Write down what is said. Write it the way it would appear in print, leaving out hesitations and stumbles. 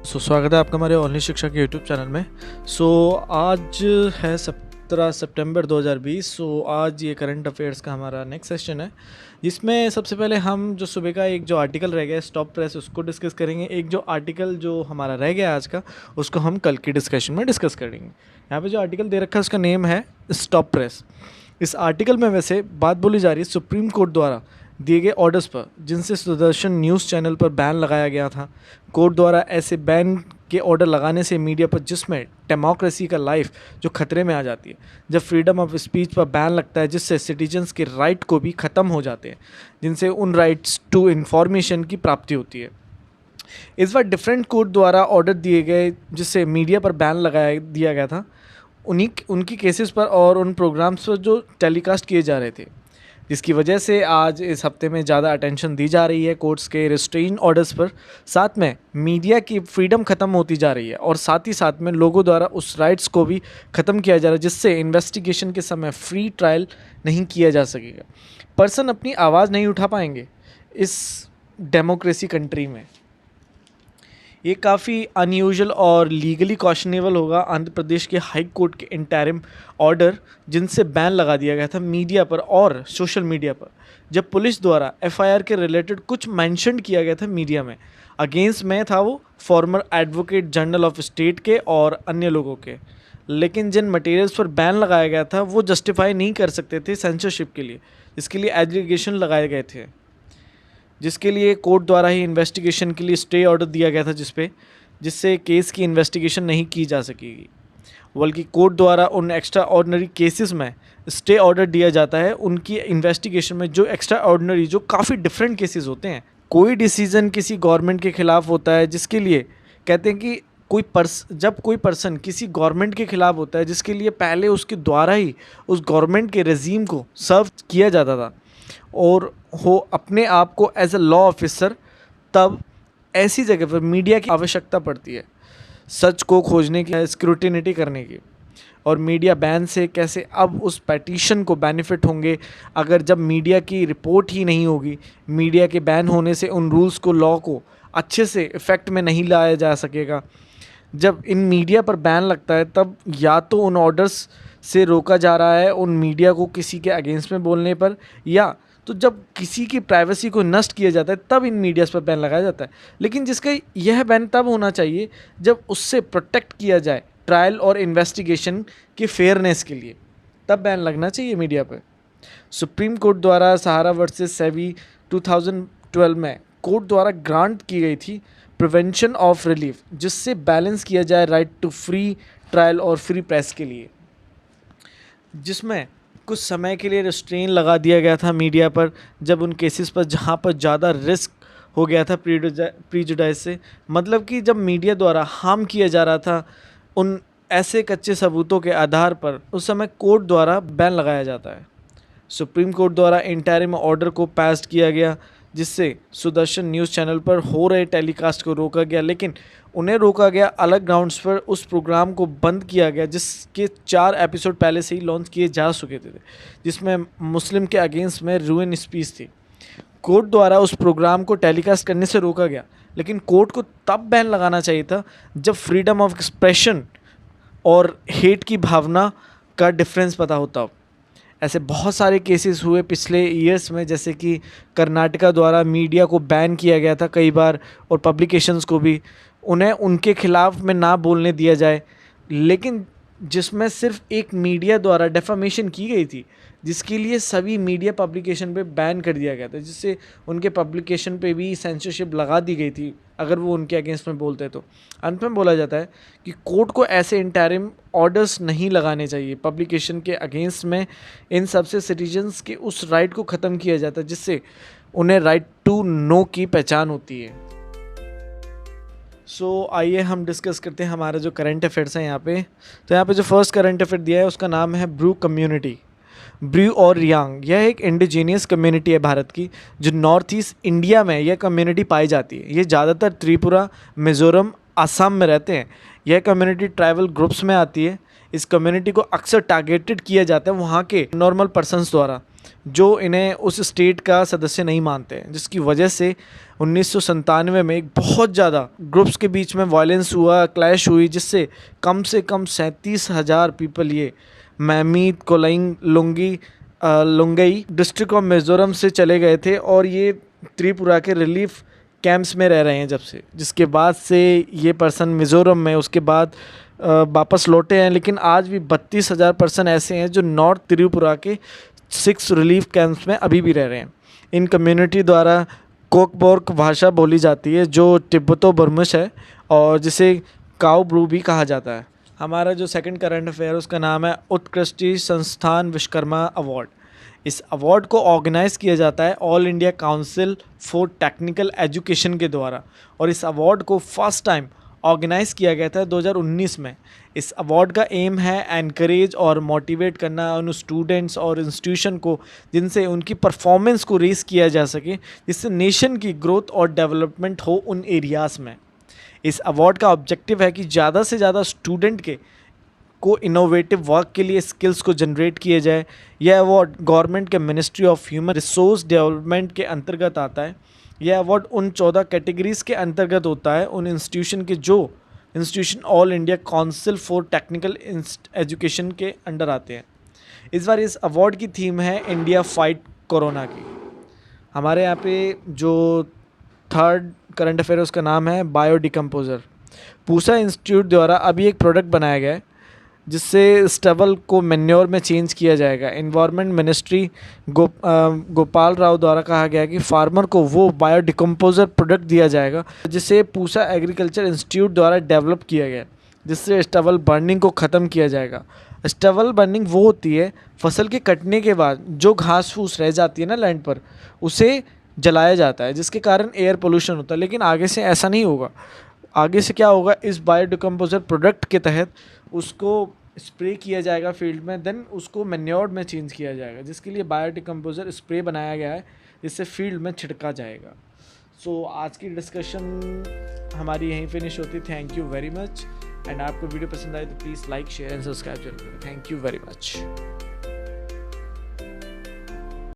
स्वागत है आपका हमारे ऑनलाइन शिक्षा के यूट्यूब चैनल में। आज है 17 सितंबर 2020। आज ये करंट अफेयर्स का हमारा नेक्स्ट सेशन है, जिसमें सबसे पहले हम जो सुबह का एक जो आर्टिकल रह गया है स्टॉप प्रेस, उसको डिस्कस करेंगे। एक जो आर्टिकल जो हमारा रह गया आज का, उसको हम कल की डिस्कशन में डिस्कस करेंगे। यहाँ पे जो आर्टिकल दे रखा है उसका नेम है स्टॉप प्रेस। इस आर्टिकल में वैसे बात बोली जा रही है सुप्रीम कोर्ट द्वारा दिए गए ऑर्डर्स पर, जिनसे सुदर्शन न्यूज़ चैनल पर बैन लगाया गया था। कोर्ट द्वारा ऐसे बैन के ऑर्डर लगाने से मीडिया पर, जिसमें डेमोक्रेसी का लाइफ जो खतरे में आ जाती है, जब फ्रीडम ऑफ स्पीच पर बैन लगता है, जिससे सिटीजन्स के राइट को भी ख़त्म हो जाते हैं, जिनसे उन राइट्स टू इन्फॉर्मेशन की प्राप्ति होती है। इस बार डिफरेंट कोर्ट द्वारा ऑर्डर दिए गए जिससे मीडिया पर बैन लगाया दिया गया था, उनकी केसेस पर और उन प्रोग्राम्स पर जो टेलीकास्ट किए जा रहे थे, जिसकी वजह से आज इस हफ्ते में ज़्यादा अटेंशन दी जा रही है कोर्ट्स के रिस्ट्रेन ऑर्डर्स पर। साथ में मीडिया की फ्रीडम ख़त्म होती जा रही है और साथ ही साथ में लोगों द्वारा उस राइट्स को भी ख़त्म किया जा रहा है, जिससे इन्वेस्टिगेशन के समय फ्री ट्रायल नहीं किया जा सकेगा। पर्सन अपनी आवाज़ नहीं उठा पाएंगे इस डेमोक्रेसी कंट्री में। ये काफ़ी अनयूजुअल और लीगली क्वेश्चनेबल होगा आंध्र प्रदेश के हाई कोर्ट के इंटरिम ऑर्डर, जिनसे बैन लगा दिया गया था मीडिया पर और सोशल मीडिया पर, जब पुलिस द्वारा एफआईआर के रिलेटेड कुछ मेंशन किया गया था मीडिया में। अगेंस्ट में था वो farmer advocate general of state के और अन्य लोगों के, लेकिन जिन मटेरियल्स पर बैन लगाया गया था वो जस्टिफाई नहीं कर सकते थे सेंसरशिप के लिए, इसके लिए एलिगेशन लगाए गए थे, जिसके लिए कोर्ट द्वारा ही इन्वेस्टिगेशन के लिए स्टे ऑर्डर दिया गया था, जिससे केस की इन्वेस्टिगेशन नहीं की जा सकेगी। बल्कि कोर्ट द्वारा उन एक्स्ट्रा ऑर्डिनरी केसेस में स्टे ऑर्डर दिया जाता है, उनकी इन्वेस्टिगेशन में जो एक्स्ट्रा ऑर्डिनरी जो काफ़ी डिफरेंट केसेस होते हैं। कोई डिसीजन किसी गवर्नमेंट के खिलाफ होता है, जिसके लिए कहते हैं कि जब कोई पर्सन किसी गवर्नमेंट के खिलाफ होता है, जिसके लिए पहले उसके द्वारा ही उस गवर्नमेंट के रेजीम को सर्व किया जाता था और हो अपने आप को एज अ लॉ ऑफिसर, तब ऐसी जगह पर मीडिया की आवश्यकता पड़ती है सच को खोजने की, स्क्रूटिनिटी करने की। और मीडिया बैन से कैसे अब उस पेटिशन को बेनिफिट होंगे, अगर जब मीडिया की रिपोर्ट ही नहीं होगी, मीडिया के बैन होने से उन रूल्स को, लॉ को अच्छे से इफ़ेक्ट में नहीं लाया जा सकेगा। जब इन मीडिया पर बैन लगता है, तब या तो उन ऑर्डर्स से रोका जा रहा है उन मीडिया को किसी के अगेंस्ट में बोलने पर, या तो जब किसी की प्राइवेसी को नष्ट किया जाता है तब इन मीडियाज़ पर बैन लगाया जाता है। लेकिन जिसका यह बैन तब होना चाहिए जब उससे प्रोटेक्ट किया जाए ट्रायल और इन्वेस्टिगेशन के फेयरनेस के लिए, तब बैन लगना चाहिए मीडिया पर। सुप्रीम कोर्ट द्वारा सहारा वर्सेस सेबी 2012 में कोर्ट द्वारा ग्रांट की गई थी प्रिवेंशन ऑफ रिलीफ, जिससे बैलेंस किया जाए राइट टू फ्री ट्रायल और फ्री प्रेस के लिए, जिसमें कुछ समय के लिए रिस्ट्रेन लगा दिया गया था मीडिया पर, जब उन केसेस पर जहां पर ज़्यादा रिस्क हो गया था प्रीजुडाइज से, मतलब कि जब मीडिया द्वारा हार्म किया जा रहा था उन ऐसे कच्चे सबूतों के आधार पर, उस समय कोर्ट द्वारा बैन लगाया जाता है। सुप्रीम कोर्ट द्वारा इंटरिम ऑर्डर को पास किया गया, जिससे सुदर्शन न्यूज़ चैनल पर हो रहे टेलीकास्ट को रोका गया, लेकिन उन्हें रोका गया अलग ग्राउंड्स पर। उस प्रोग्राम को बंद किया गया जिसके 4 एपिसोड पहले से ही लॉन्च किए जा चुके थे, जिसमें मुस्लिम के अगेंस्ट में रूइन स्पीच थी। कोर्ट द्वारा उस प्रोग्राम को टेलीकास्ट करने से रोका गया, लेकिन कोर्ट को तब बैन लगाना चाहिए था जब फ्रीडम ऑफ एक्सप्रेशन और हेट की भावना का डिफरेंस पता होता। ऐसे बहुत सारे केसेस हुए पिछले ईयर्स में, जैसे कि कर्नाटका द्वारा मीडिया को बैन किया गया था कई बार, और पब्लिकेशंस को भी, उन्हें उनके खिलाफ में ना बोलने दिया जाए, लेकिन जिसमें सिर्फ एक मीडिया द्वारा डेफामेशन की गई थी, जिसके लिए सभी मीडिया पब्लिकेशन पे बैन कर दिया गया था, जिससे उनके पब्लिकेशन पे भी सेंसरशिप लगा दी गई थी अगर वो उनके अगेंस्ट में बोलते तो। अंत में बोला जाता है कि कोर्ट को ऐसे इंटरिम ऑर्डर्स नहीं लगाने चाहिए पब्लिकेशन के अगेंस्ट में। इन सबसे सिटीजन्स के उस राइट को ख़त्म किया जाता है, जिससे उन्हें राइट टू नो की पहचान होती है। आइए हम डिस्कस करते हैं हमारा जो करंट अफेयर्स हैं यहाँ पे। तो यहाँ पे जो फर्स्ट करंट अफेयर दिया है उसका नाम है ब्रू कम्युनिटी। ब्रू और रियांग, यह एक इंडिजीनियस कम्युनिटी है भारत की, जो नॉर्थ ईस्ट इंडिया में यह कम्युनिटी पाई जाती है। ये ज़्यादातर त्रिपुरा, मिज़ोरम, असम में रहते हैं। यह कम्युनिटी ट्राइबल ग्रुप्स में आती है। इस कम्युनिटी को अक्सर टारगेटेड किया जाता है वहाँ के नॉर्मल पर्सनस द्वारा, जो इन्हें उस स्टेट का सदस्य नहीं मानते हैं, जिसकी वजह से 1997 में एक बहुत ज़्यादा ग्रुप्स के बीच में वायलेंस हुआ, क्लैश हुई, जिससे कम से कम 37,000 पीपल ये मैमीत, कोलाइंग, लुंगई डिस्ट्रिक्ट ऑफ मिज़ोरम से चले गए थे और ये त्रिपुरा के रिलीफ कैंप्स में रह रहे हैं जब से, जिसके बाद से ये पर्सन मिज़ोरम में उसके बाद वापस लौटे हैं। लेकिन आज भी 32,000 पर्सन ऐसे हैं जो नॉर्थ त्रिपुरा के 6 रिलीफ कैंप्स में अभी भी रह रहे हैं। इन कम्युनिटी द्वारा कोकबोर्क भाषा बोली जाती है जो तिब्बतो बर्मिश है और जिसे काउ ब्रू भी कहा जाता है। हमारा जो सेकंड करंट अफेयर उसका नाम है उत्कृष्टि संस्थान विश्वकर्मा अवार्ड। इस अवार्ड को ऑर्गेनाइज़ किया जाता है all India council for technical education के द्वारा और इस अवार्ड को फर्स्ट टाइम ऑर्गेनाइज़ किया गया था 2019 में। इस अवार्ड का एम है एनकरेज और मोटिवेट करना उन स्टूडेंट्स और इंस्टीट्यूशन को जिनसे उनकी परफॉर्मेंस को रेस किया जा सके, जिससे नेशन की ग्रोथ और डेवलपमेंट हो उन एरियाज़ में। इस अवार्ड का ऑब्जेक्टिव है कि ज़्यादा से ज़्यादा स्टूडेंट को इनोवेटिव वर्क के लिए स्किल्स को जनरेट किए जाए। यह अवार्ड गवर्नमेंट के ministry of human resource development के अंतर्गत आता है। यह अवार्ड उन 14 कैटेगरीज़ के अंतर्गत होता है उन इंस्टीट्यूशन के जो institution all India council for technical education के अंडर आते हैं। इस बार इस अवार्ड की थीम है इंडिया फाइट कोरोना की। हमारे यहाँ पे जो थर्ड करंट अफेयर उसका नाम है बायोडिकम्पोजर। पूसा इंस्टीट्यूट द्वारा अभी एक प्रोडक्ट बनाया गया है जिससे स्टबल को मैन्योर में चेंज किया जाएगा। इन्वायरमेंट मिनिस्ट्री गोपाल राव द्वारा कहा गया कि फार्मर को वो बायोडिकम्पोजर प्रोडक्ट दिया जाएगा जिसे पूसा एग्रीकल्चर इंस्टीट्यूट द्वारा डेवलप किया गया, जिससे स्टबल बर्निंग को ख़त्म किया जाएगा। स्टबल बर्निंग वो होती है फसल के कटने के बाद जो घास फूस रह जाती है ना लैंड पर, उसे जलाया जाता है जिसके कारण एयर पोल्यूशन होता है। लेकिन आगे से ऐसा नहीं होगा। आगे से क्या होगा, इस बायोडिकम्पोजर प्रोडक्ट के तहत उसको स्प्रे किया जाएगा फील्ड में, देन उसको मैन्योर में चेंज किया जाएगा, जिसके लिए बायोडिकम्पोजर स्प्रे बनाया गया है जिससे फील्ड में छिड़का जाएगा। सो आज की डिस्कशन हमारी यहीं फिनिश होती। Thank you very much. And आपको वीडियो पसंद आए तो please like share and subscribe जरूर करें। Thank you very much.